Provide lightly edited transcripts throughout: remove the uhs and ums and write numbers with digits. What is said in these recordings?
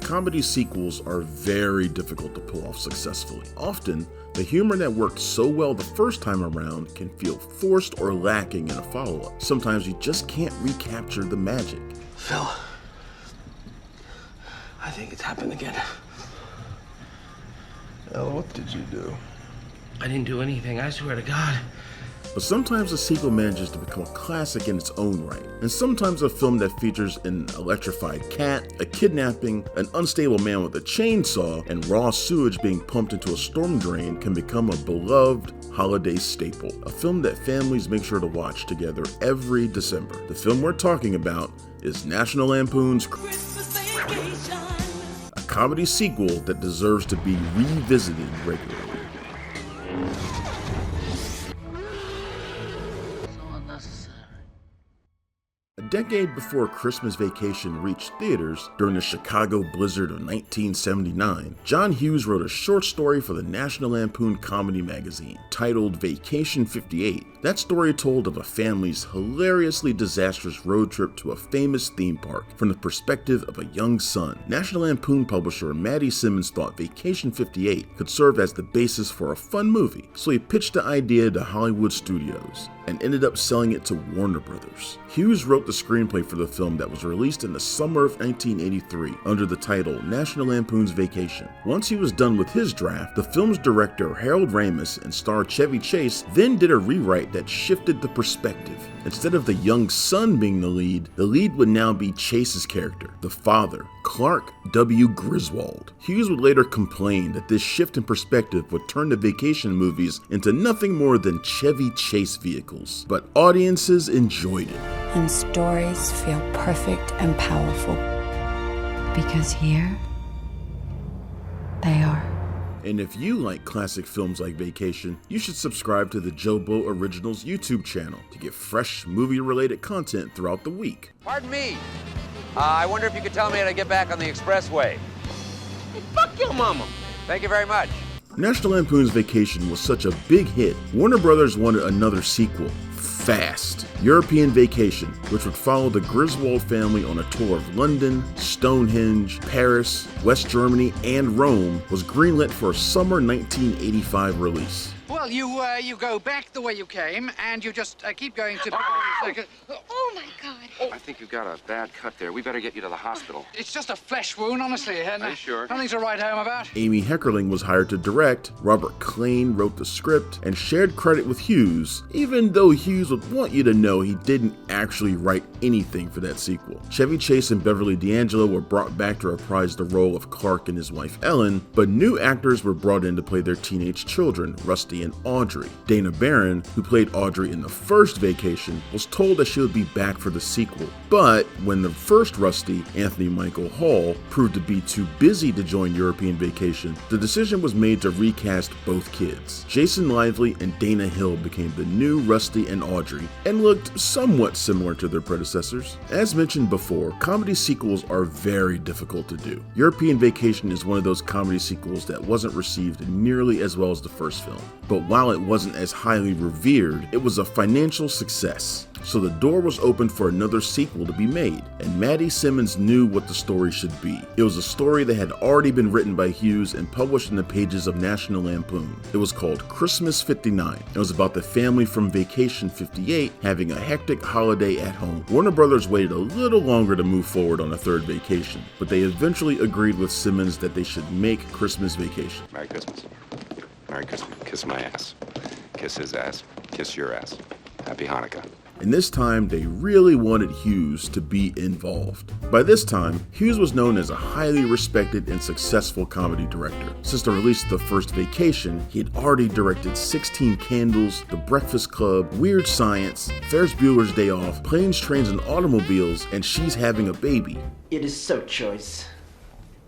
comedy sequels are very difficult to pull off successfully. Often, the humor that worked so well the first time around can feel forced or lacking in a follow-up. Sometimes you just can't recapture the magic. Phil, I think it's happened again. Ella, what did you do? I didn't do anything, I swear to God. But sometimes a sequel manages to become a classic in its own right. And sometimes a film that features an electrified cat, a kidnapping, an unstable man with a chainsaw, and raw sewage being pumped into a storm drain can become a beloved holiday staple. A film that families make sure to watch together every December. The film we're talking about is National Lampoon's Christmas Vacation, a comedy sequel that deserves to be revisited regularly. A decade before Christmas Vacation reached theaters, during the Chicago blizzard of 1979, John Hughes wrote a short story for the National Lampoon comedy magazine, titled Vacation 58. That story told of a family's hilariously disastrous road trip to a famous theme park from the perspective of a young son. National Lampoon publisher Matty Simmons thought Vacation 58 could serve as the basis for a fun movie, so he pitched the idea to Hollywood studios and ended up selling it to Warner Brothers. Hughes wrote the screenplay for the film that was released in the summer of 1983 under the title National Lampoon's Vacation. Once he was done with his draft, the film's director Harold Ramis and star Chevy Chase then did a rewrite that shifted the perspective. Instead of the young son being the lead would now be Chase's character, the father, Clark W. Griswold. Hughes would later complain that this shift in perspective would turn the vacation movies into nothing more than Chevy Chase vehicles, but audiences enjoyed it. And stories feel perfect and powerful, because here they are. And if you like classic films like Vacation, you should subscribe to the JoBlo Originals YouTube channel to get fresh movie-related content throughout the week. Pardon me. I wonder if you could tell me how to get back on the expressway. Hey, fuck your mama. Thank you very much. National Lampoon's Vacation was such a big hit, Warner Brothers wanted another sequel, fast. European Vacation, which would follow the Griswold family on a tour of London, Stonehenge, Paris, West Germany, and Rome, was greenlit for a summer 1985 release. Well, you go back the way you came, and you just keep going to... Oh, my God. I think you've got a bad cut there. We better get you to the hospital. It's just a flesh wound, honestly. Are you sure? Nothing to write home about. Amy Heckerling was hired to direct, Robert Klein wrote the script, and shared credit with Hughes, even though Hughes would want you to know he didn't actually write anything for that sequel. Chevy Chase and Beverly D'Angelo were brought back to reprise the role of Clark and his wife Ellen, but new actors were brought in to play their teenage children, Rusty and Audrey. Dana Barron, who played Audrey in the first Vacation, was told that she would be back for the sequel, but when the first Rusty, Anthony Michael Hall, proved to be too busy to join European Vacation, the decision was made to recast both kids. Jason Lively and Dana Hill became the new Rusty and Audrey, and looked somewhat similar to their predecessors. As mentioned before, comedy sequels are very difficult to do. European Vacation is one of those comedy sequels that wasn't received nearly as well as the first film, but while it wasn't as highly revered, it was a financial success. So the door was open for another sequel to be made, and Matty Simmons knew what the story should be. It was a story that had already been written by Hughes and published in the pages of National Lampoon. It was called Christmas 59. It was about the family from Vacation 58 having a hectic holiday at home. Warner Brothers waited a little longer to move forward on a third Vacation, but they eventually agreed with Simmons that they should make Christmas Vacation. Merry Christmas. Merry Christmas. Kiss my ass. Kiss his ass. Kiss your ass. Happy Hanukkah. And this time, they really wanted Hughes to be involved. By this time, Hughes was known as a highly respected and successful comedy director. Since the release of the first Vacation, he had already directed 16 Candles, The Breakfast Club, Weird Science, Ferris Bueller's Day Off, Planes, Trains, and Automobiles, and She's Having a Baby. It is so choice.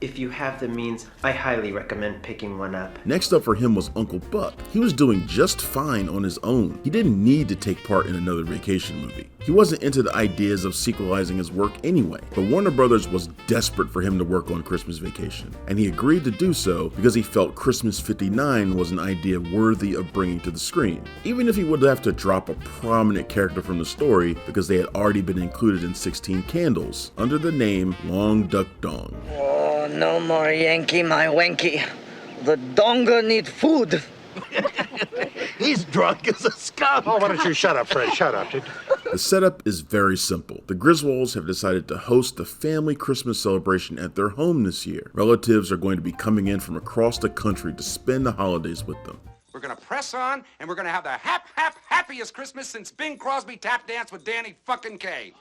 If you have the means, I highly recommend picking one up. Next up for him was Uncle Buck. He was doing just fine on his own. He didn't need to take part in another Vacation movie. He wasn't into the ideas of sequelizing his work anyway, but Warner Brothers was desperate for him to work on Christmas Vacation, and he agreed to do so because he felt Christmas 59 was an idea worthy of bringing to the screen, even if he would have to drop a prominent character from the story because they had already been included in 16 Candles under the name Long Duck Dong. no more Yankee, my wanky. The donga need food. He's drunk as a skunk. Oh, why don't you shut up, Fred? Shut up, dude. The setup is very simple. The Griswolds have decided to host the family Christmas celebration at their home this year. Relatives are going to be coming in from across the country to spend the holidays with them. We're gonna press on, and we're gonna have the happiest Christmas since Bing Crosby tap danced with Danny fucking Kaye.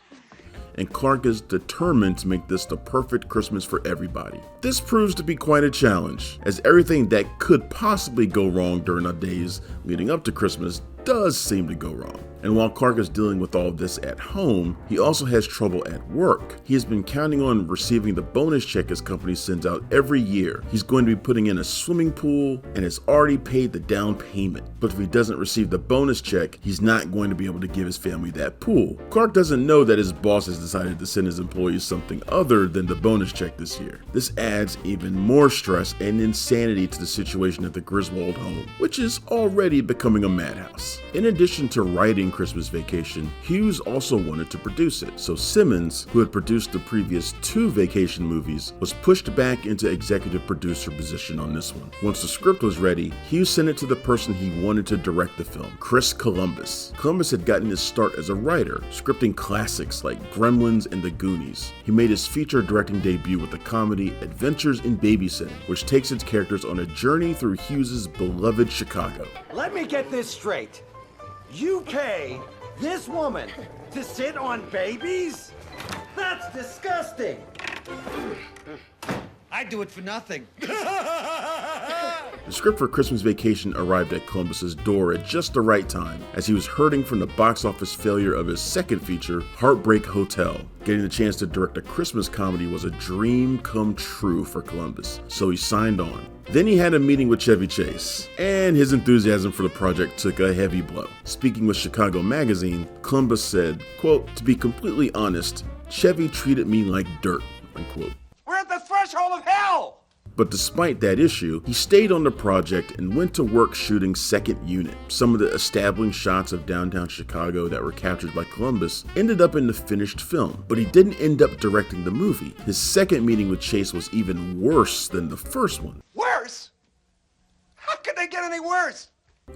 And Clark is determined to make this the perfect Christmas for everybody. This proves to be quite a challenge, as everything that could possibly go wrong during the days leading up to Christmas does seem to go wrong. And while Clark is dealing with all this at home, he also has trouble at work. He has been counting on receiving the bonus check his company sends out every year. He's going to be putting in a swimming pool and has already paid the down payment. But if he doesn't receive the bonus check, he's not going to be able to give his family that pool. Clark doesn't know that his boss has decided to send his employees something other than the bonus check this year. This adds even more stress and insanity to the situation at the Griswold home, which is already becoming a madhouse. In addition to writing Christmas Vacation, Hughes also wanted to produce it, so Simmons, who had produced the previous 2 Vacation movies, was pushed back into executive producer position on this one. Once the script was ready, Hughes sent it to the person he wanted to direct the film, Chris Columbus. Columbus had gotten his start as a writer, scripting classics like Gremlins and The Goonies. He made his feature directing debut with the comedy Adventures in Babysitting, which takes its characters on a journey through Hughes' beloved Chicago. Let me get this straight. You pay this woman to sit on babies? That's disgusting. I do it for nothing. The script for Christmas Vacation arrived at Columbus's door at just the right time, as he was hurting from the box office failure of his second feature, Heartbreak Hotel. Getting the chance to direct a Christmas comedy was a dream come true for Columbus, so he signed on. Then he had a meeting with Chevy Chase, and his enthusiasm for the project took a heavy blow. Speaking with Chicago Magazine, Columbus said, quote, "To be completely honest, Chevy treated me like dirt," unquote. We're at the threshold of hell! But despite that issue, he stayed on the project and went to work shooting Second Unit. Some of the establishing shots of downtown Chicago that were captured by Columbus ended up in the finished film, but he didn't end up directing the movie. His second meeting with Chase was even worse than the first one. Worse? How could they get any worse?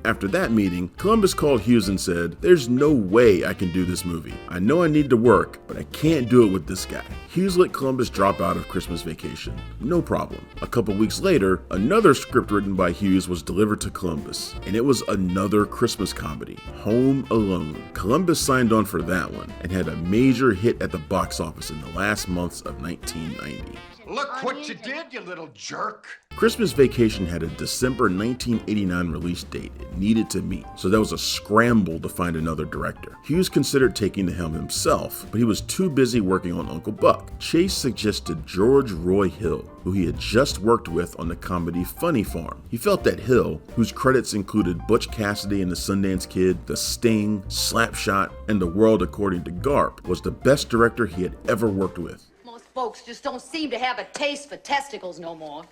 After that meeting, Columbus called Hughes and said, "There's no way I can do this movie. I know I need to work, but I can't do it with this guy." Hughes let Columbus drop out of Christmas Vacation. No problem. A couple weeks later, another script written by Hughes was delivered to Columbus, and it was another Christmas comedy, Home Alone. Columbus signed on for that one and had a major hit at the box office in the last months of 1990. Look what you did, you little jerk. Christmas Vacation had a December 1989 release date it needed to meet, so there was a scramble to find another director. Hughes considered taking the helm himself, but he was too busy working on Uncle Buck. Chase suggested George Roy Hill, who he had just worked with on the comedy Funny Farm. He felt that Hill, whose credits included Butch Cassidy and the Sundance Kid, The Sting, Slapshot, and The World According to Garp, was the best director he had ever worked with. Most folks just don't seem to have a taste for testicles no more.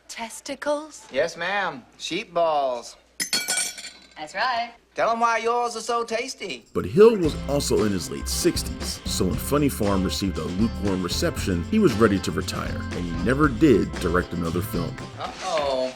Testicles? Yes, ma'am. Sheep balls. That's right. Tell them why yours are so tasty. But Hill was also in his late 60s, so when Funny Farm received a lukewarm reception, he was ready to retire, and he never did direct another film. Uh-oh.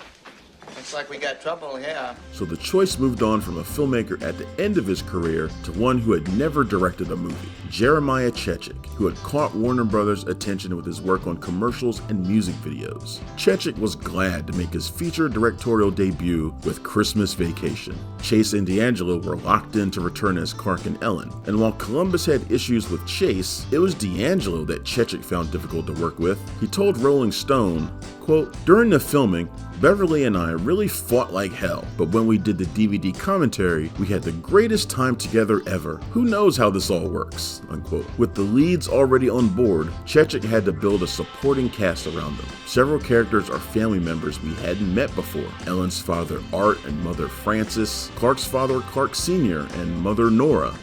Looks like we got trouble here. So the choice moved on from a filmmaker at the end of his career to one who had never directed a movie, Jeremiah Chechik, who had caught Warner Brothers' attention with his work on commercials and music videos. Chechik was glad to make his feature directorial debut with Christmas Vacation. Chase and D'Angelo were locked in to return as Clark and Ellen, and while Columbus had issues with Chase, it was D'Angelo that Chechik found difficult to work with. He told Rolling Stone, quote, "During the filming, Beverly and I really fought like hell, but when we did the DVD commentary, we had the greatest time together ever. Who knows how this all works," unquote. With the leads already on board, Chechik had to build a supporting cast around them. Several characters are family members we hadn't met before. Ellen's father, Art, and mother, Frances, Clark's father, Clark Sr., and mother, Nora.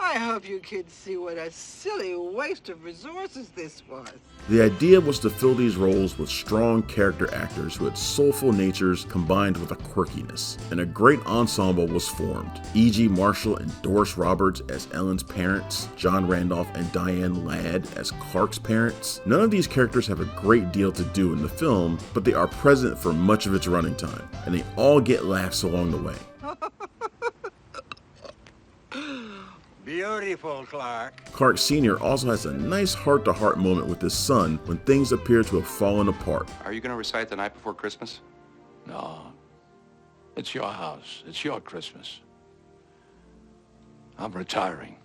I hope you kids see what a silly waste of resources this was. The idea was to fill these roles with strong character actors who had soulful natures combined with a quirkiness, and a great ensemble was formed. E.G. Marshall and Doris Roberts as Ellen's parents, John Randolph and Diane Ladd as Clark's parents. None of these characters have a great deal to do in the film, but they are present for much of its running time, and they all get laughs along the way. Beautiful, Clark. Clark Sr. also has a nice heart-to-heart moment with his son when things appear to have fallen apart. Are you going to recite The Night Before Christmas? No. It's your house. It's your Christmas. I'm retiring.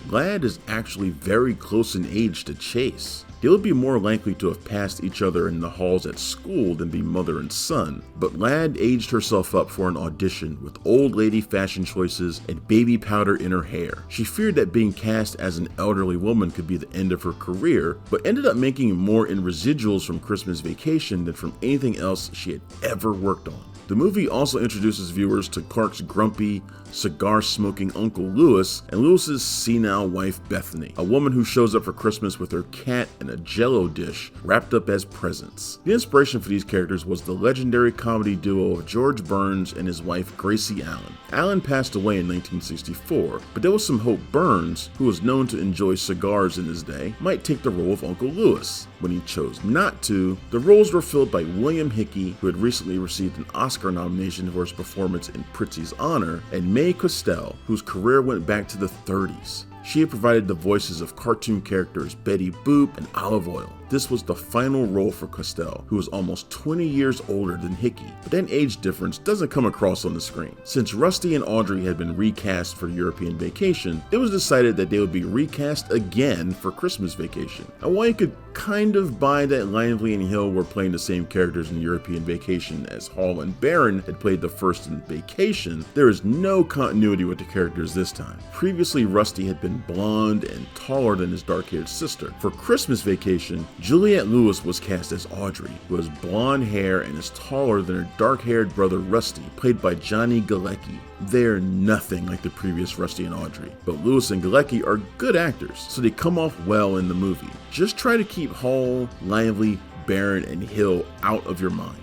Ladd is actually very close in age to Chase. They would be more likely to have passed each other in the halls at school than be mother and son, but Ladd aged herself up for an audition with old lady fashion choices and baby powder in her hair. She feared that being cast as an elderly woman could be the end of her career, but ended up making more in residuals from Christmas Vacation than from anything else she had ever worked on. The movie also introduces viewers to Clark's grumpy, cigar-smoking Uncle Lewis and Lewis's senile wife Bethany, a woman who shows up for Christmas with her cat and a Jell-O dish wrapped up as presents. The inspiration for these characters was the legendary comedy duo of George Burns and his wife Gracie Allen. Allen passed away in 1964, but there was some hope Burns, who was known to enjoy cigars in his day, might take the role of Uncle Lewis. When he chose not to, the roles were filled by William Hickey, who had recently received an Oscar nomination for his performance in Prizzi's Honor, and Mae Costell, whose career went back to the 30s. She had provided the voices of cartoon characters Betty Boop and Olive Oyl. This was the final role for Costell, who was almost 20 years older than Hickey, but that age difference doesn't come across on the screen. Since Rusty and Audrey had been recast for European Vacation, it was decided that they would be recast again for Christmas Vacation. And while you could kind of buy that Lively and Hill were playing the same characters in European Vacation as Hall and Barron had played the first in Vacation, there is no continuity with the characters this time. Previously, Rusty had been blonde and taller than his dark-haired sister. For Christmas Vacation, Juliette Lewis was cast as Audrey, who has blonde hair and is taller than her dark-haired brother Rusty, played by Johnny Galecki. They're nothing like the previous Rusty and Audrey, but Lewis and Galecki are good actors, so they come off well in the movie. Just try to keep Hall, Lively, Barron, and Hill out of your mind.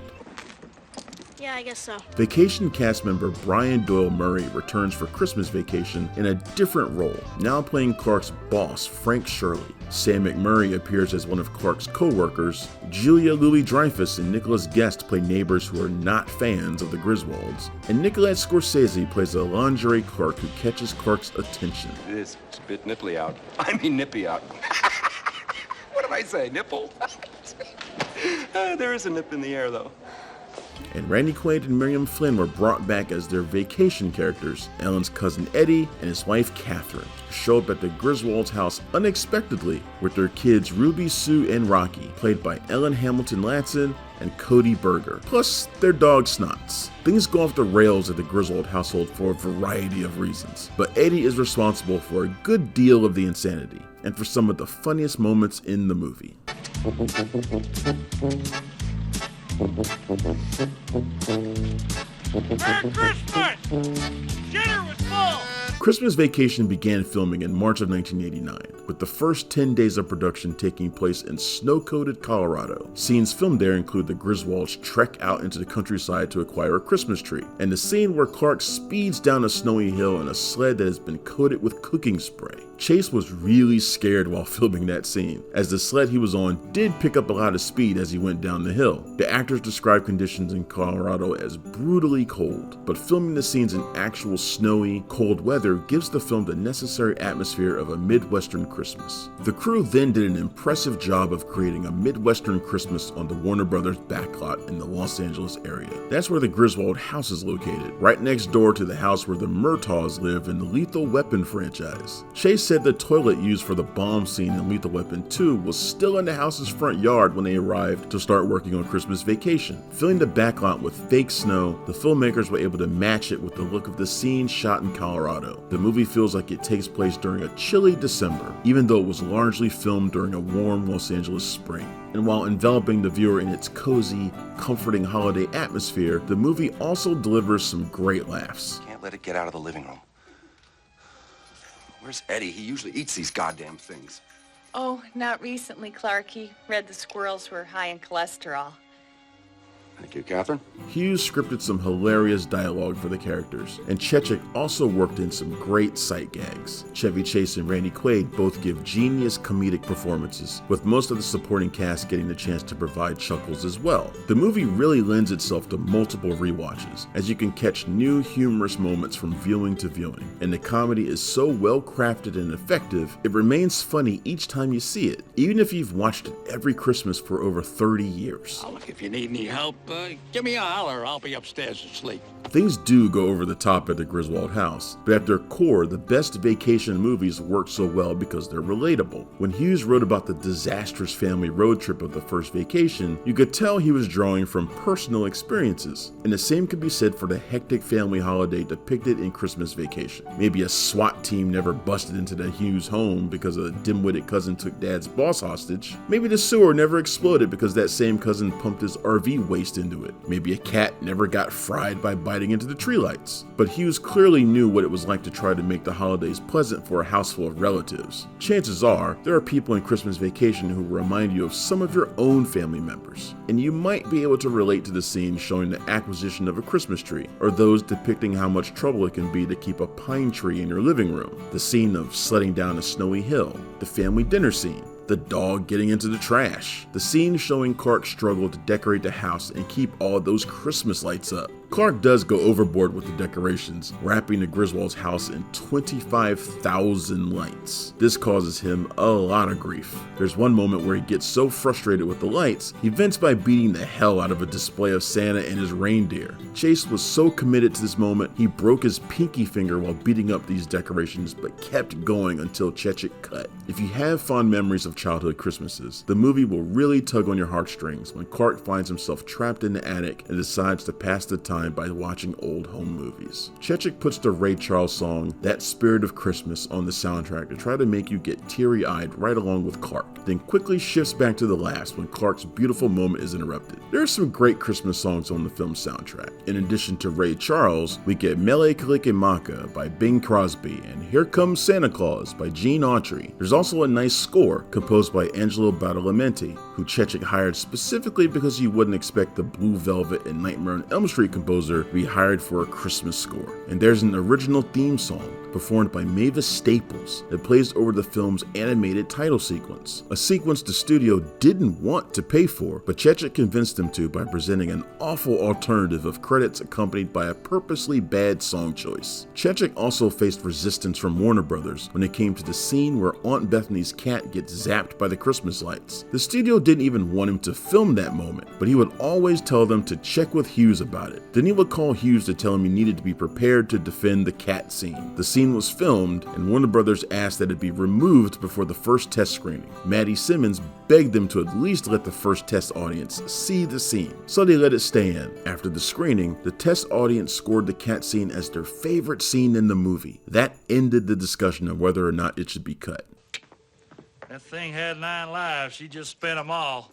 Yeah, I guess so. Vacation cast member Brian Doyle Murray returns for Christmas Vacation in a different role, now playing Clark's boss, Frank Shirley. Sam McMurray appears as one of Clark's co-workers. Julia Louis-Dreyfus and Nicholas Guest play neighbors who are not fans of the Griswolds. And Nicolette Scorsese plays a lingerie clerk who catches Clark's attention. It's a bit nipply out. I mean nippy out. What did I say, nipple? There is a nip in the air, though. And Randy Quaid and Miriam Flynn were brought back as their vacation characters. Ellen's cousin Eddie and his wife Catherine show up at the Griswold's house unexpectedly with their kids Ruby, Sue, and Rocky, played by Ellen Hamilton Latson and Cody Berger, plus their dog Snots. Things go off the rails at the Griswold household for a variety of reasons, but Eddie is responsible for a good deal of the insanity, and for some of the funniest moments in the movie. Merry Christmas! Dinner was full! Christmas Vacation began filming in March of 1989, with the first 10 days of production taking place in snow-coated Colorado. Scenes filmed there include the Griswolds trek out into the countryside to acquire a Christmas tree, and the scene where Clark speeds down a snowy hill in a sled that has been coated with cooking spray. Chase was really scared while filming that scene, as the sled he was on did pick up a lot of speed as he went down the hill. The actors described conditions in Colorado as brutally cold, but filming the scenes in actual snowy, cold weather gives the film the necessary atmosphere of a Midwestern Christmas. The crew then did an impressive job of creating a Midwestern Christmas on the Warner Brothers backlot in the Los Angeles area. That's where the Griswold house is located, right next door to the house where the Murtaughs live in the Lethal Weapon franchise. Chase said the toilet used for the bomb scene in Lethal Weapon 2 was still in the house's front yard when they arrived to start working on Christmas Vacation. Filling the backlot with fake snow, the filmmakers were able to match it with the look of the scene shot in Colorado. The movie feels like it takes place during a chilly December, even though it was largely filmed during a warm Los Angeles spring. And while enveloping the viewer in its cozy, comforting holiday atmosphere, the movie also delivers some great laughs. Can't let it get out of the living room. Where's Eddie? He usually eats these goddamn things. Oh, not recently, Clark. He read the squirrels were high in cholesterol. Thank you, Catherine. Hughes scripted some hilarious dialogue for the characters, and Chechik also worked in some great sight gags. Chevy Chase and Randy Quaid both give genius comedic performances, with most of the supporting cast getting the chance to provide chuckles as well. The movie really lends itself to multiple rewatches, as you can catch new humorous moments from viewing to viewing, and the comedy is so well crafted and effective, it remains funny each time you see it, even if you've watched it every Christmas for over 30 years. Oh, look, if you need any help, give me a holler. I'll be upstairs asleep. Things do go over the top at the Griswold house, but at their core, the best vacation movies work so well because they're relatable. When Hughes wrote about the disastrous family road trip of the first vacation, you could tell he was drawing from personal experiences. And the same could be said for the hectic family holiday depicted in Christmas Vacation. Maybe a SWAT team never busted into the Hughes home because a dim-witted cousin took dad's boss hostage. Maybe the sewer never exploded because that same cousin pumped his RV waste into it. Maybe a cat never got fried by biting into the tree lights. But Hughes clearly knew what it was like to try to make the holidays pleasant for a house full of relatives. Chances are, there are people in Christmas Vacation who remind you of some of your own family members, and you might be able to relate to the scene showing the acquisition of a Christmas tree, or those depicting how much trouble it can be to keep a pine tree in your living room, the scene of sledding down a snowy hill, the family dinner scene, the dog getting into the trash, the scene showing Clark's struggle to decorate the house and keep all those Christmas lights up. Clark does go overboard with the decorations, wrapping the Griswold's house in 25,000 lights. This causes him a lot of grief. There's one moment where he gets so frustrated with the lights, he vents by beating the hell out of a display of Santa and his reindeer. Chase was so committed to this moment, he broke his pinky finger while beating up these decorations, but kept going until Chechik cut. If you have fond memories of childhood Christmases, the movie will really tug on your heartstrings when Clark finds himself trapped in the attic and decides to pass the time by watching old home movies. Chechik puts the Ray Charles song, That Spirit of Christmas, on the soundtrack to try to make you get teary-eyed right along with Clark, then quickly shifts back to the last when Clark's beautiful moment is interrupted. There are some great Christmas songs on the film's soundtrack. In addition to Ray Charles, we get Mele Kalikimaka by Bing Crosby and Here Comes Santa Claus by Gene Autry. There's also a nice score composed by Angelo Badalamenti, who Chechik hired specifically because you wouldn't expect the Blue Velvet and Nightmare on Elm Street composer to be hired for a Christmas score. And there's an original theme song performed by Mavis Staples that plays over the film's animated title sequence, a sequence the studio didn't want to pay for, but Chechik convinced them to by presenting an awful alternative of credits accompanied by a purposely bad song choice. Chechik also faced resistance from Warner Brothers when it came to the scene where Aunt Bethany's cat gets zapped by the Christmas lights. The studio didn't even want him to film that moment, but he would always tell them to check with Hughes about it. Then he would call Hughes to tell him he needed to be prepared to defend the cat scene. The scene was filmed, and Warner Brothers asked that it be removed before the first test screening. Maddie Simmons begged them to at least let the first test audience see the scene, so they let it stay in. After the screening, the test audience scored the cat scene as their favorite scene in the movie. That ended the discussion of whether or not it should be cut. That thing had 9 lives. She just spent them all.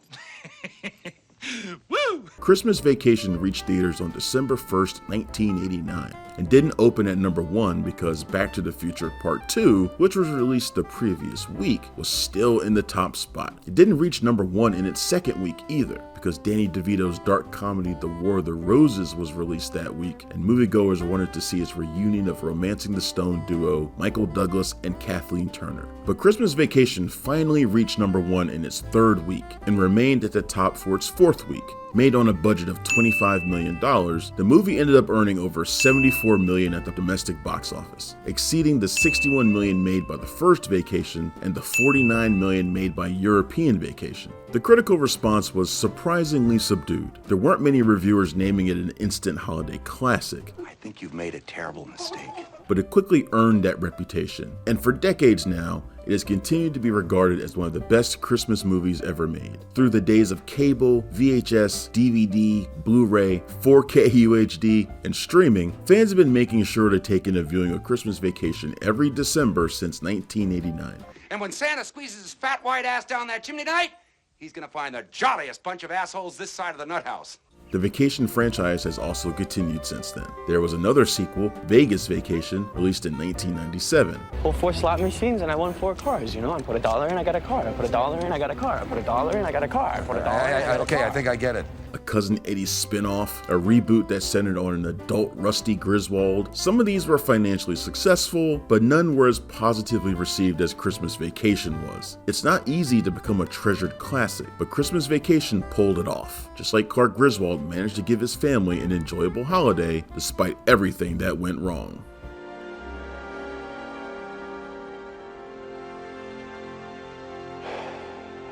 Woo! Christmas Vacation reached theaters on December 1st, 1989, and didn't open at number 1 because Back to the Future Part 2, which was released the previous week, was still in the top spot. It didn't reach number 1 in its second week either, because Danny DeVito's dark comedy The War of the Roses was released that week, and moviegoers wanted to see its reunion of Romancing the Stone duo Michael Douglas and Kathleen Turner. But Christmas Vacation finally reached number 1 in its third week, and remained at the top for its fourth week. Made on a budget of $25 million, the movie ended up earning over $74 million at the domestic box office, exceeding the $61 million made by the first Vacation and the $49 million made by European Vacation. The critical response was surprisingly subdued. There weren't many reviewers naming it an instant holiday classic. I think you've made a terrible mistake. But it quickly earned that reputation, and for decades now, it has continued to be regarded as one of the best Christmas movies ever made. Through the days of cable, VHS, DVD, Blu-ray, 4K UHD, and streaming, fans have been making sure to take in a viewing of Christmas Vacation every December since 1989. And when Santa squeezes his fat white ass down that chimney tonight, he's gonna find the jolliest bunch of assholes this side of the nut house. The Vacation franchise has also continued since then. There was another sequel, Vegas Vacation, released in 1997. Pull 4 slot machines and I won 4 cars, you know? I put $1 in, I got a car. I put $1 in, I got a car. I put $1 in, I got a car. I put $1 in, I got a car. I think I get it. A Cousin Eddie spin-off, a reboot that centered on an adult Rusty Griswold. Some of these were financially successful, but none were as positively received as Christmas Vacation was. It's not easy to become a treasured classic, but Christmas Vacation pulled it off. Just like Clark Griswold managed to give his family an enjoyable holiday despite everything that went wrong.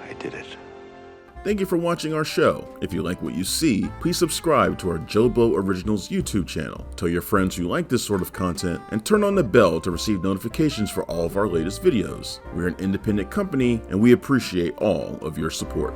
I did it. Thank you for watching our show. If you like what you see, please subscribe to our JoBlo Originals YouTube channel. Tell your friends you like this sort of content, and turn on the bell to receive notifications for all of our latest videos. We're an independent company, and we appreciate all of your support.